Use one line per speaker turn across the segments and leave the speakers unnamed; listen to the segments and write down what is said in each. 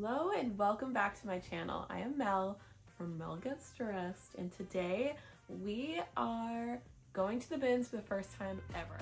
Hello and welcome back to my channel. I am Mel from Mel Gets Dressed, and today we are going to the bins for the first time ever.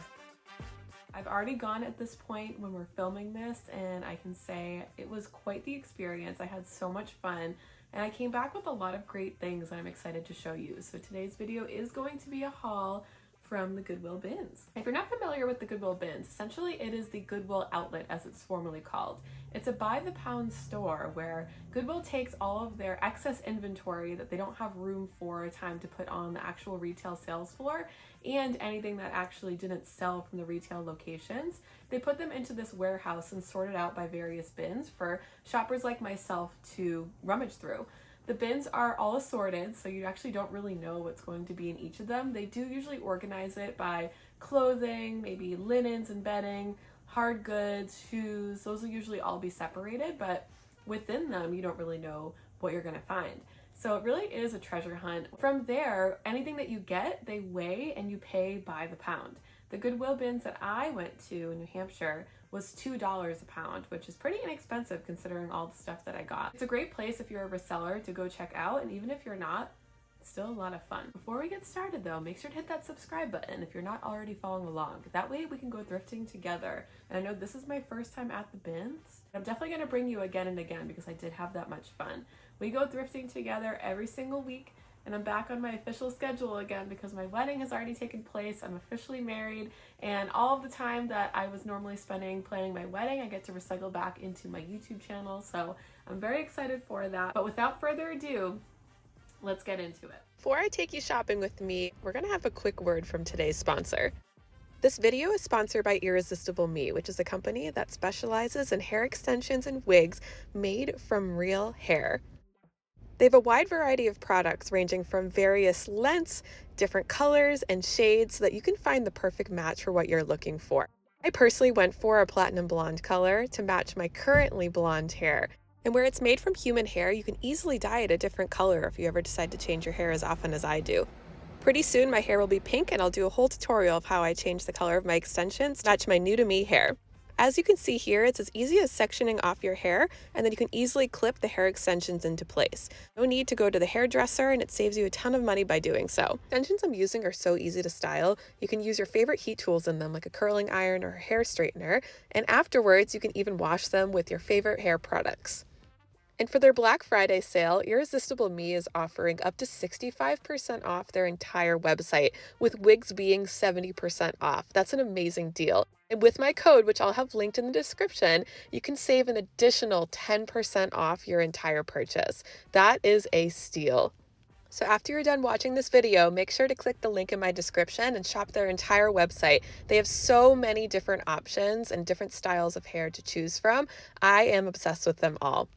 I've already gone at this point when we're filming this, and I can say it was quite the experience. I had so much fun and I came back with a lot of great things that I'm excited to show you. So today's video is going to be a haul from the Goodwill bins. If you're not familiar with the Goodwill bins, essentially it is the Goodwill outlet as it's formerly called. It's a by the pound store where Goodwill takes all of their excess inventory that they don't have room for time to put on the actual retail sales floor, and anything that actually didn't sell from the retail locations. They put them into this warehouse and sort it out by various bins for shoppers like myself to rummage through. The bins are all assorted, so you actually don't really know what's going to be in each of them. They do usually organize it by clothing, maybe linens and bedding, hard goods, shoes. Those will usually all be separated, but within them, you don't really know what you're going to find. So it really is a treasure hunt. From there, anything that you get, they weigh and you pay by the pound. The Goodwill bins that I went to in New Hampshire was $2 a pound, which is pretty inexpensive considering all the stuff that I got. It's a great place if you're a reseller to go check out, and even if you're not, it's still a lot of fun. Before we get started though, make sure to hit that subscribe button if you're not already following along. That way we can go thrifting together. And I know this is my first time at the bins. I'm definitely gonna bring you again and again because I did have that much fun. We go thrifting together every single week, and I'm back on my official schedule again because my wedding has already taken place. I'm officially married, and all of the time that I was normally spending planning my wedding, I get to recycle back into my YouTube channel. So I'm very excited for that. But without further ado, let's get into it. Before I take you shopping with me, we're gonna have a quick word from today's sponsor. This video is sponsored by Irresistible Me, which is a company that specializes in hair extensions and wigs made from real hair. They have a wide variety of products ranging from various lengths, different colors, and shades so that you can find the perfect match for what you're looking for. I personally went for a platinum blonde color to match my currently blonde hair. And where it's made from human hair, you can easily dye it a different color if you ever decide to change your hair as often as I do. Pretty soon my hair will be pink, and I'll do a whole tutorial of how I change the color of my extensions to match my new to me hair. As you can see here, it's as easy as sectioning off your hair, and then you can easily clip the hair extensions into place. No need to go to the hairdresser, and it saves you a ton of money by doing so. Extensions I'm using are so easy to style. You can use your favorite heat tools in them, like a curling iron or a hair straightener, and afterwards you can even wash them with your favorite hair products. And for their Black Friday sale, Irresistible Me is offering up to 65% off their entire website, with wigs being 70% off. That's an amazing deal. And with my code, which I'll have linked in the description, you can save an additional 10% off your entire purchase. That is a steal. So after you're done watching this video, make sure to click the link in my description and shop their entire website. They have so many different options and different styles of hair to choose from. I am obsessed with them all.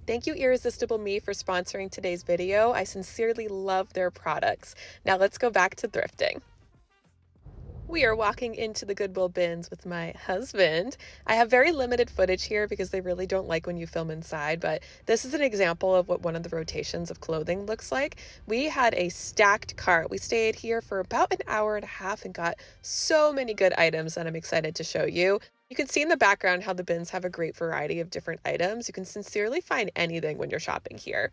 Thank you, Irresistible Me, for sponsoring today's video. I sincerely love their products. Now let's go back to thrifting. We are walking into the Goodwill bins with my husband. I have very limited footage here because they really don't like when you film inside, but this is an example of what one of the rotations of clothing looks like. We had a stacked cart. We stayed here for about an hour and a half and got so many good items that I'm excited to show you. You can see in the background how the bins have a great variety of different items. You can sincerely find anything when you're shopping here.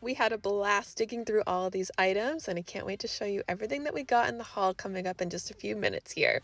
We had a blast digging through all of these items, and I can't wait to show you everything that we got in the haul coming up in just a few minutes here.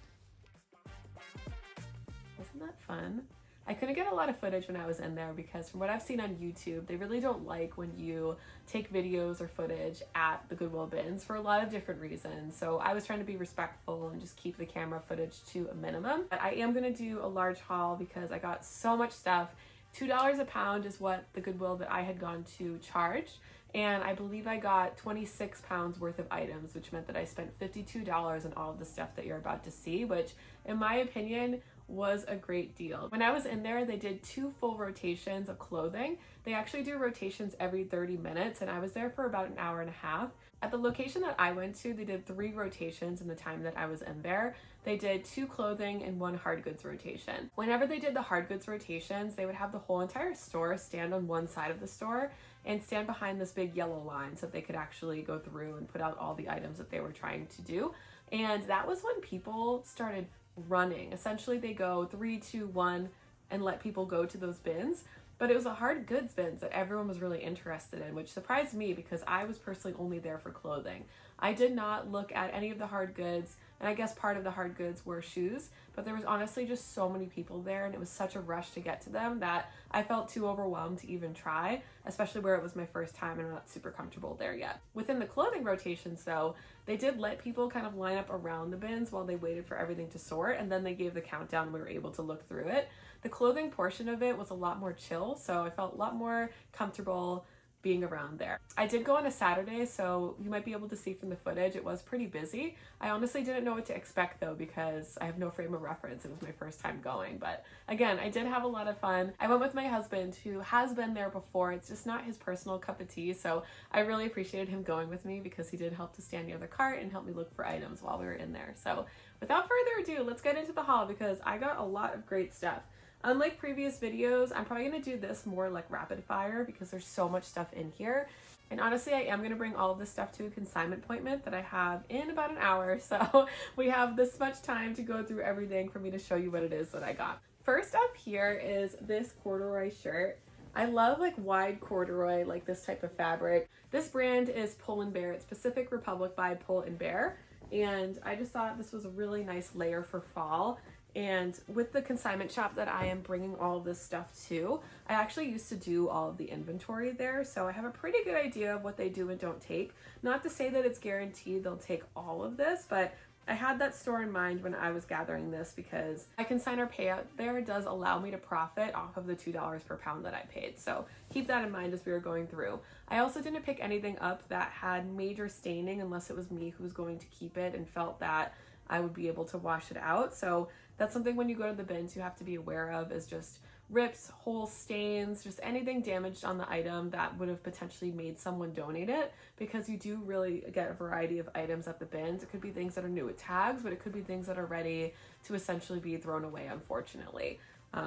Wasn't that fun? I couldn't get a lot of footage when I was in there because from what I've seen on YouTube, they really don't like when you take videos or footage at the Goodwill bins for a lot of different reasons. So I was trying to be respectful and just keep the camera footage to a minimum. But I am going to do a large haul because I got so much stuff. $2 a pound is what the Goodwill that I had gone to charged. And I believe I got 26 pounds worth of items, which meant that I spent $52 on all of the stuff that you're about to see, which in my opinion was a great deal. When I was in there, they did 2 full rotations of clothing. They actually do rotations every 30 minutes, and I was there for about an hour and a half. At the location that I went to, they did 3 rotations in the time that I was in there. They did 2 clothing and 1 hard goods rotation. Whenever they did the hard goods rotations, they would have the whole entire store stand on one side of the store and stand behind this big yellow line so that they could actually go through and put out all the items that they were trying to do. And that was when people started running. Essentially, they go 3, 2, 1, and let people go to those bins. But it was a hard goods bins that everyone was really interested in, which surprised me because I was personally only there for clothing. I did not look at any of the hard goods, and I guess part of the hard goods were shoes, but there was honestly just so many people there, and it was such a rush to get to them that I felt too overwhelmed to even try, especially where it was my first time and I'm not super comfortable there yet. Within the clothing rotations though, they did let people kind of line up around the bins while they waited for everything to sort, and then they gave the countdown and we were able to look through it. The clothing portion of it was a lot more chill, so I felt a lot more comfortable being around there. I did go on a Saturday, so you might be able to see from the footage, it was pretty busy. I honestly didn't know what to expect though, because I have no frame of reference. It was my first time going, but again, I did have a lot of fun. I went with my husband, who has been there before. It's just not his personal cup of tea, so I really appreciated him going with me because he did help to stand near the cart and help me look for items while we were in there. So without further ado, let's get into the haul because I got a lot of great stuff. Unlike previous videos, I'm probably going to do this more like rapid fire because there's so much stuff in here. And honestly, I am going to bring all of this stuff to a consignment appointment that I have in about an hour. So we have this much time to go through everything for me to show you what it is that I got. First up here is this corduroy shirt. I love like wide corduroy, like this type of fabric. This brand is Pull and Bear. It's Pacific Republic by Pull and Bear. And I just thought this was a really nice layer for fall. And with the consignment shop that I am bringing all of this stuff to, I actually used to do all of the inventory there, so I have a pretty good idea of what they do and don't take. Not to say that it's guaranteed they'll take all of this, but I had that store in mind when I was gathering this because my consignor payout there does allow me to profit off of the $2 per pound that I paid. So keep that in mind as we were going through. I also didn't pick anything up that had major staining unless it was me who was going to keep it and felt that I would be able to wash it out. So that's something when you go to the bins you have to be aware of, is just rips, holes, stains, just anything damaged on the item that would have potentially made someone donate it, because you do really get a variety of items at the bins. It could be things that are new with tags, but it could be things that are ready to essentially be thrown away, unfortunately.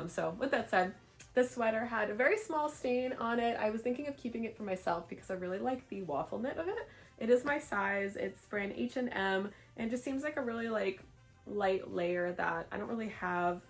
So with that said, this sweater had a very small stain on it. I was thinking of keeping it for myself because I really like the waffle knit of it. It is my size. It's brand H&M and just seems like a really like light layer that I don't really have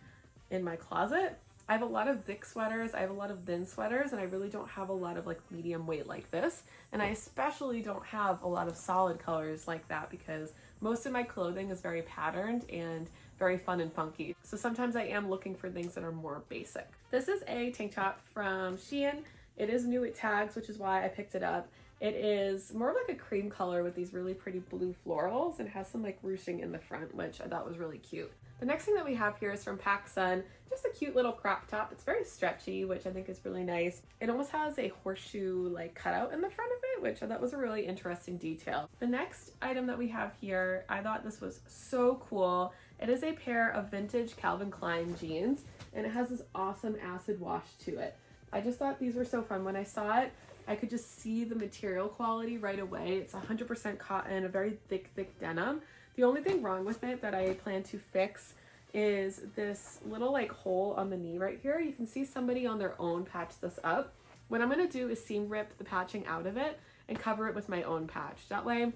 in my closet. I have a lot of thick sweaters, I have a lot of thin sweaters, and I really don't have a lot of like medium weight like this. And I especially don't have a lot of solid colors like that because most of my clothing is very patterned and very fun and funky. So sometimes I am looking for things that are more basic. This is a tank top from Shein. It is new with tags, which is why I picked it up. It is more like a cream color with these really pretty blue florals and has some like ruching in the front, which I thought was really cute. The next thing that we have here is from PacSun, just a cute little crop top. It's very stretchy, which I think is really nice. It almost has a horseshoe like cutout in the front of it, which I thought was a really interesting detail. The next item that we have here, I thought this was so cool. It is a pair of vintage Calvin Klein jeans, and it has this awesome acid wash to it. I just thought these were so fun. When I saw it, I could just see the material quality right away. It's 100% cotton, a very thick denim. The only thing wrong with it that I plan to fix is this little like hole on the knee right here. You can see somebody on their own patch this up. What I'm gonna do is seam rip the patching out of it and cover it with my own patch. That way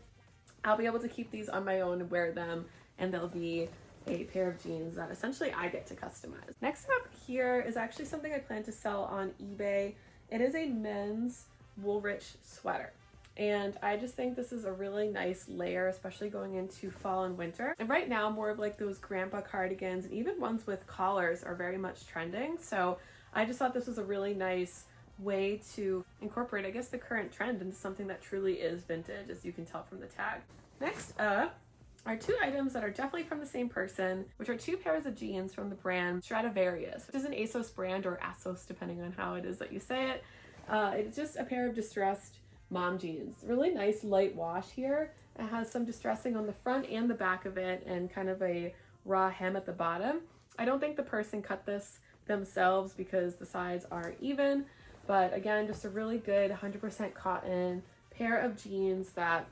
I'll be able to keep these on my own and wear them, and they'll be a pair of jeans that essentially I get to customize. Next up here is actually something I plan to sell on eBay. It is a men's Woolrich sweater. And I just think this is a really nice layer, especially going into fall and winter. And right now, more of like those grandpa cardigans and even ones with collars are very much trending. So I just thought this was a really nice way to incorporate, I guess, the current trend into something that truly is vintage, as you can tell from the tag. Next up are two items that are definitely from the same person, which are two pairs of jeans from the brand Stradivarius, which is an ASOS brand, or ASOS, depending on how it is that you say it. It's just a pair of distressed mom jeans. Really nice light wash here. It has some distressing on the front and the back of it and kind of a raw hem at the bottom. I don't think the person cut this themselves because the sides are even, but again, just a really good 100% cotton pair of jeans that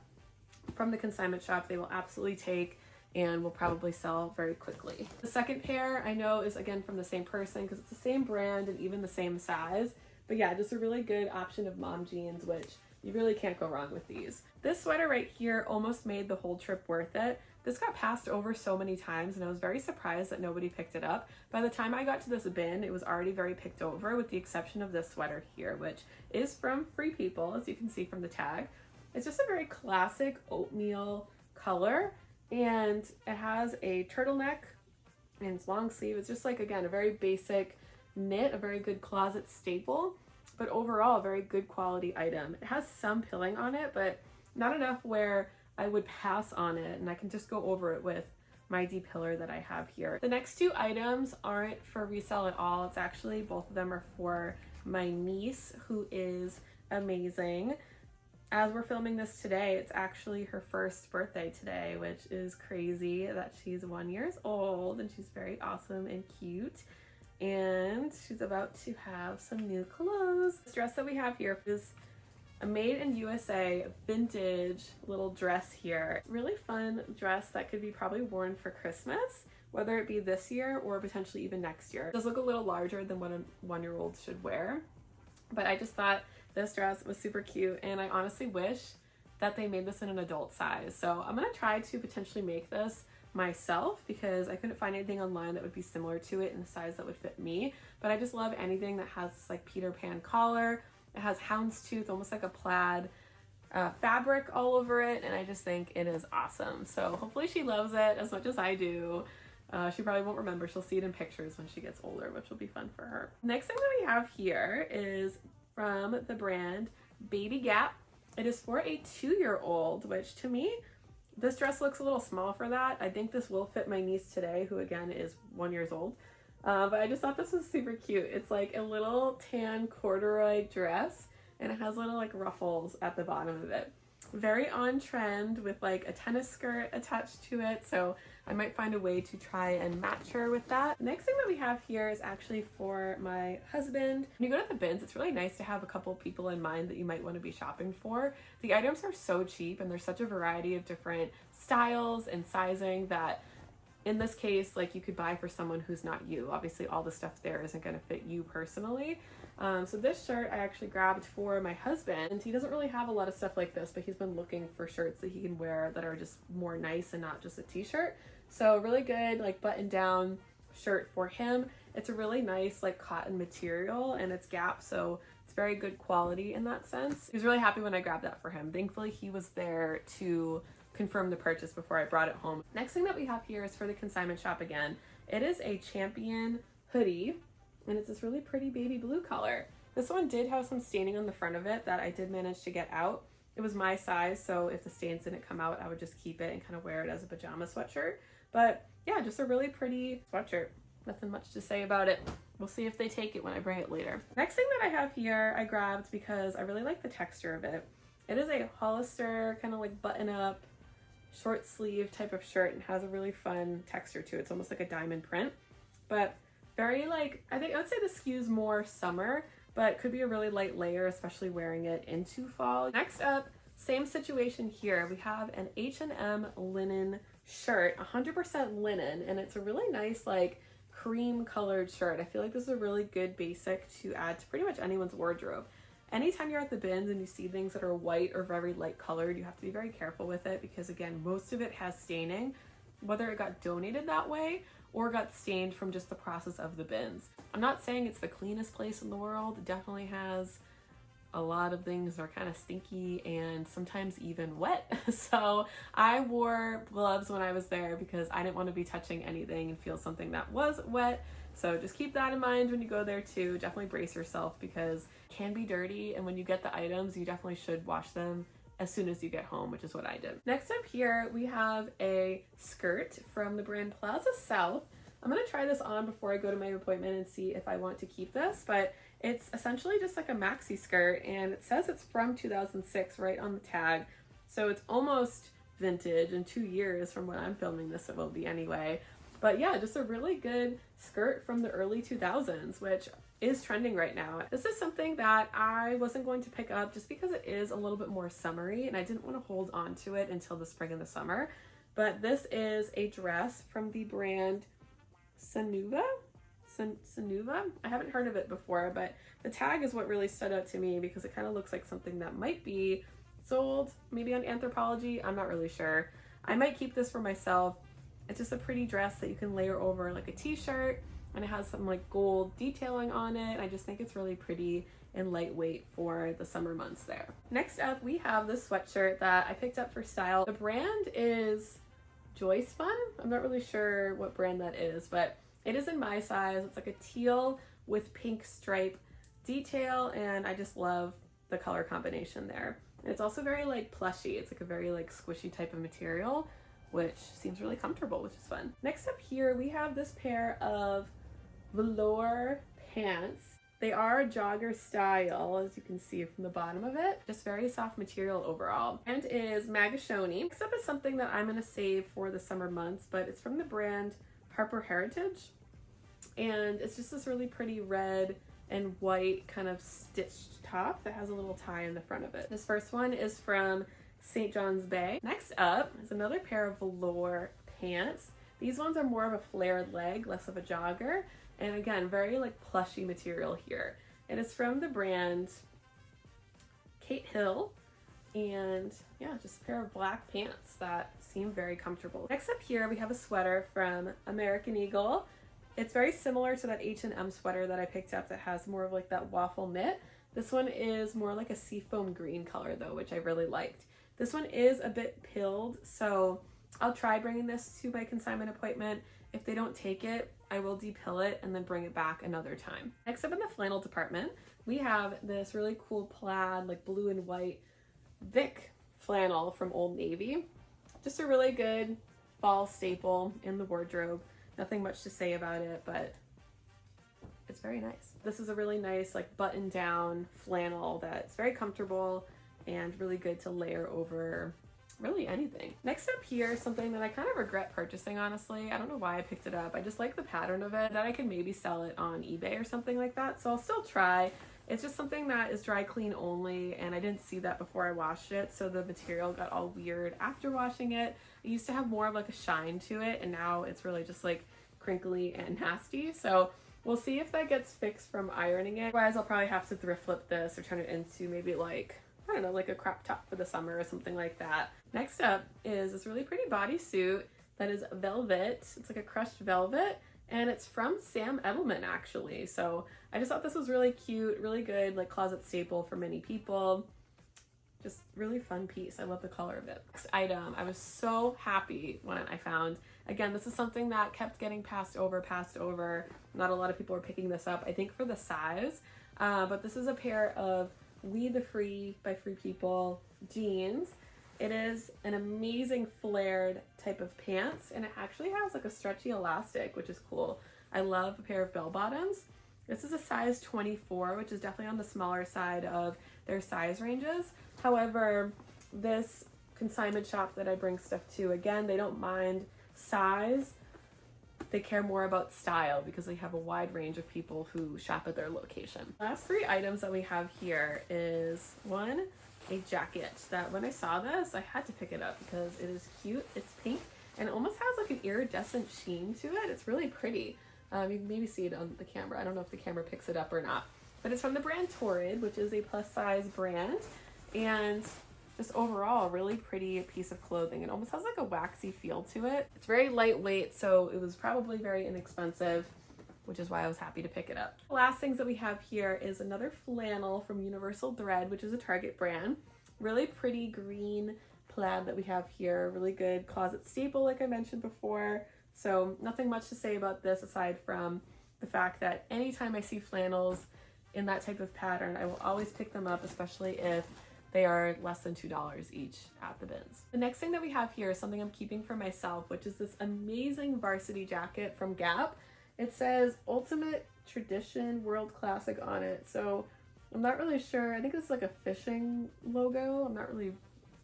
from the consignment shop they will absolutely take and will probably sell very quickly. The second pair I know is again from the same person because it's the same brand and even the same size. But yeah, just a really good option of mom jeans, which you really can't go wrong with these. This sweater right here almost made the whole trip worth it. This got passed over so many times and I was very surprised that nobody picked it up. By the time I got to this bin, it was already very picked over with the exception of this sweater here, which is from Free People, as you can see from the tag. It's just a very classic oatmeal color and it has a turtleneck and it's long sleeve. It's just like, again, a very basic knit, a very good closet staple, but overall a very good quality item. It has some pilling on it, but not enough where I would pass on it, and I can just go over it with my depiller that I have here. The next two items aren't for resale at all. It's actually, both of them are for my niece, who is amazing. As we're filming this today, it's actually her first birthday today, which is crazy that she's 1 year old and she's very awesome and cute. And she's about to have some new clothes. This dress that we have here is a made in USA vintage little dress here. Really fun dress that could be probably worn for Christmas, whether it be this year or potentially even next year. It does look a little larger than what a 1 year old should wear, but I just thought this dress was super cute and I honestly wish that they made this in an adult size. So I'm gonna try to potentially make this myself because I couldn't find anything online that would be similar to it in a size that would fit me. But I just love anything that has this like Peter Pan collar. It has houndstooth, almost like a plaid fabric all over it, and I just think it is awesome. So hopefully she loves it as much as I do. She probably won't remember. She'll see it in pictures when she gets older, which will be fun for her. Next thing that we have here is from the brand Baby Gap. It is for a 2-year-old, which to me, this dress looks a little small for that. I think this will fit my niece today, who again is 1 year old. But I just thought this was super cute. It's like a little tan corduroy dress and it has little like ruffles at the bottom of it. Very on trend with like a tennis skirt attached to it. So I might find a way to try and match her with that. Next thing that we have here is actually for my husband. When you go to the bins, it's really nice to have a couple people in mind that you might want to be shopping for. The items are so cheap and there's such a variety of different styles and sizing that in this case, like you could buy for someone who's not you. Obviously all the stuff there isn't going to fit you personally. So this shirt I actually grabbed for my husband. He doesn't really have a lot of stuff like this, but he's been looking for shirts that he can wear that are just more nice and not just a t-shirt. So really good like button down shirt for him. It's a really nice like cotton material and it's Gap, so it's very good quality in that sense. He was really happy when I grabbed that for him. Thankfully he was there to confirm the purchase before I brought it home. Next thing that we have here is for the consignment shop again. It is a Champion hoodie and it's this really pretty baby blue color. This one did have some staining on the front of it that I did manage to get out. It was my size, so if the stains didn't come out, I would just keep it and kind of wear it as a pajama sweatshirt. But yeah, just a really pretty sweatshirt. Nothing much to say about it. We'll see if they take it when I bring it later. Next thing that I have here, I grabbed because I really like the texture of it. It is a Hollister kind of like button up, short sleeve type of shirt and has a really fun texture to it. It's almost like a diamond print, but very like, I think I would say this skews more summer, but could be a really light layer, especially wearing it into fall. Next up, same situation here. We have an H&M linen shirt, 100% linen, and it's a really nice like cream colored shirt. I feel like this is a really good basic to add to pretty much anyone's wardrobe. Anytime you're at the bins and you see things that are white or very light colored, you have to be very careful with it because again, most of it has staining, whether it got donated that way or got stained from just the process of the bins. I'm not saying it's the cleanest place in the world. It definitely has a lot of things that are kind of stinky and sometimes even wet. So I wore gloves when I was there because I didn't want to be touching anything and feel something that was wet. So just keep that in mind when you go there too. Definitely brace yourself because it can be dirty, and when you get the items, you definitely should wash them as soon as you get home, which is what I did. Next up here, we have a skirt from the brand Plaza South. I'm gonna try this on before I go to my appointment and see if I want to keep this, but it's essentially just like a maxi skirt and it says it's from 2006 right on the tag. So it's almost vintage, in 2 years from when I'm filming this it will be anyway. But yeah, just a really good skirt from the early 2000s, which is trending right now. This is something that I wasn't going to pick up just because it is a little bit more summery and I didn't want to hold on to it until the spring and the summer. But this is a dress from the brand Sanuva? I haven't heard of it before, but the tag is what really stood out to me because it kind of looks like something that might be sold maybe on Anthropologie. I'm not really sure. I might keep this for myself. It's just a pretty dress that you can layer over like a t-shirt, and it has some like gold detailing on it. I just think it's really pretty and lightweight for the summer months there. Next up, we have this sweatshirt that I picked up for style. The brand is Joy Spun. I'm not really sure what brand that is, but it is in my size. It's like a teal with pink stripe detail, and I just love the color combination there. And it's also very like plushy. It's like a very like squishy type of material, which seems really comfortable, which is fun. Next up here, we have this pair of velour pants. They are jogger style, as you can see from the bottom of it. Just very soft material overall. And is Magashoni. Next up is something that I'm gonna save for the summer months, but it's from the brand Harper Heritage. And it's just this really pretty red and white kind of stitched top that has a little tie in the front of it. This first one is from St. John's Bay. Next up is another pair of velour pants. These ones are more of a flared leg, less of a jogger. And again, very like plushy material here. It is from the brand Kate Hill. And yeah, just a pair of black pants that seem very comfortable. Next up here, we have a sweater from American Eagle. It's very similar to that H&M sweater that I picked up that has more of like that waffle knit. This one is more like a seafoam green color though, which I really liked. This one is a bit pilled, so I'll try bringing this to my consignment appointment. If they don't take it, I will depill it and then bring it back another time. Next up in the flannel department, we have this really cool plaid, like blue and white Vic flannel from Old Navy. Just a really good fall staple in the wardrobe. Nothing much to say about it, but it's very nice. This is a really nice like button down flannel that's very comfortable and really good to layer over really anything. Next up here, something that I kind of regret purchasing, honestly. I don't know why I picked it up. I just like the pattern of it, that I could maybe sell it on eBay or something like that. So I'll still try. It's just something that is dry clean only, and I didn't see that before I washed it, so the material got all weird after washing it. It used to have more of like a shine to it, and now it's really just like crinkly and nasty. So we'll see if that gets fixed from ironing it. Otherwise, I'll probably have to thrift flip this or turn it into maybe like, I don't know, like a crop top for the summer or something like that. Next up is this really pretty bodysuit that is velvet. It's like a crushed velvet, and it's from Sam Edelman actually. So I just thought this was really cute, really good, like closet staple for many people. Just really fun piece. I love the color of it. Next item, I was so happy when I found. Again, this is something that kept getting passed over. Not a lot of people are picking this up, I think for the size. But this is a pair of We the Free by Free People jeans. It is an amazing flared type of pants, and it actually has like a stretchy elastic, which is cool. I love a pair of bell bottoms. This is a size 24, which is definitely on the smaller side of their size ranges. However, this consignment shop that I bring stuff to, again, they don't mind size. They care more about style because they have a wide range of people who shop at their location. Last three items that we have here is one, a jacket that when I saw this, I had to pick it up because it is cute. It's pink and it almost has like an iridescent sheen to it. It's really pretty. You can maybe see it on the camera. I don't know if the camera picks it up or not, but it's from the brand Torrid, which is a plus size brand, and just overall really pretty piece of clothing. It almost has like a waxy feel to it. It's very lightweight, so it was probably very inexpensive, which is why I was happy to pick it up. The last things that we have here is another flannel from Universal Thread, which is a Target brand. Really pretty green plaid that we have here. Really good closet staple, like I mentioned before. So nothing much to say about this aside from the fact that anytime I see flannels in that type of pattern, I will always pick them up, especially if they are less than $2 each at the bins. The next thing that we have here is something I'm keeping for myself, which is this amazing varsity jacket from Gap. It says Ultimate Tradition World Classic on it. So I'm not really sure. I think it's like a fishing logo.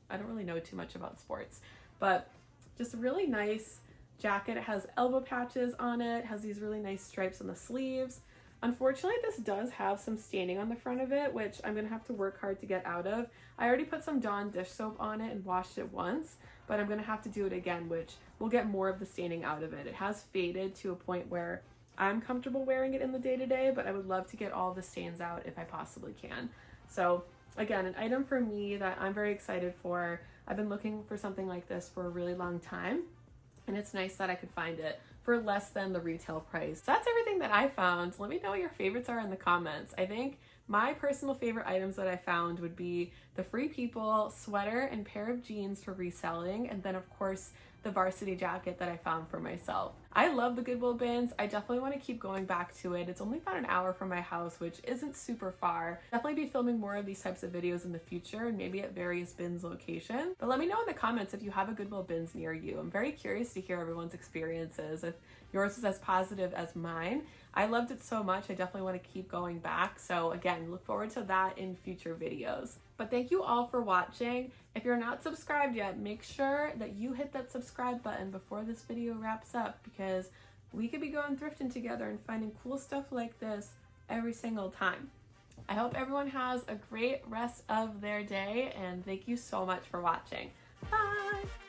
I don't really know too much about sports, but just a really nice jacket. It has elbow patches on it, has these really nice stripes on the sleeves. Unfortunately, this does have some staining on the front of it, which I'm gonna have to work hard to get out of. I already put some Dawn dish soap on it and washed it once, but I'm gonna have to do it again, which will get more of the staining out of it. It has faded to a point where I'm comfortable wearing it in the day-to-day, but I would love to get all the stains out if I possibly can. So again, an item for me that I'm very excited for. I've been looking for something like this for a really long time, and it's nice that I could find it for less than the retail price. So that's everything that I found. Let me know what your favorites are in the comments. I think my personal favorite items that I found would be the Free People sweater and pair of jeans for reselling, and then of course the varsity jacket that I found for myself. I love the Goodwill bins. I definitely want to keep going back to it. It's only about an hour from my house, which isn't super far. Definitely be filming more of these types of videos in the future, and maybe at various bins locations. But let me know in the comments if you have a Goodwill bins near you. I'm very curious to hear everyone's experiences, if yours is as positive as mine. I loved it so much, I definitely want to keep going back. So again, look forward to that in future videos. But thank you all for watching. If you're not subscribed yet, make sure that you hit that subscribe button before this video wraps up, because we could be going thrifting together and finding cool stuff like this every single time. I hope everyone has a great rest of their day, and thank you so much for watching. Bye!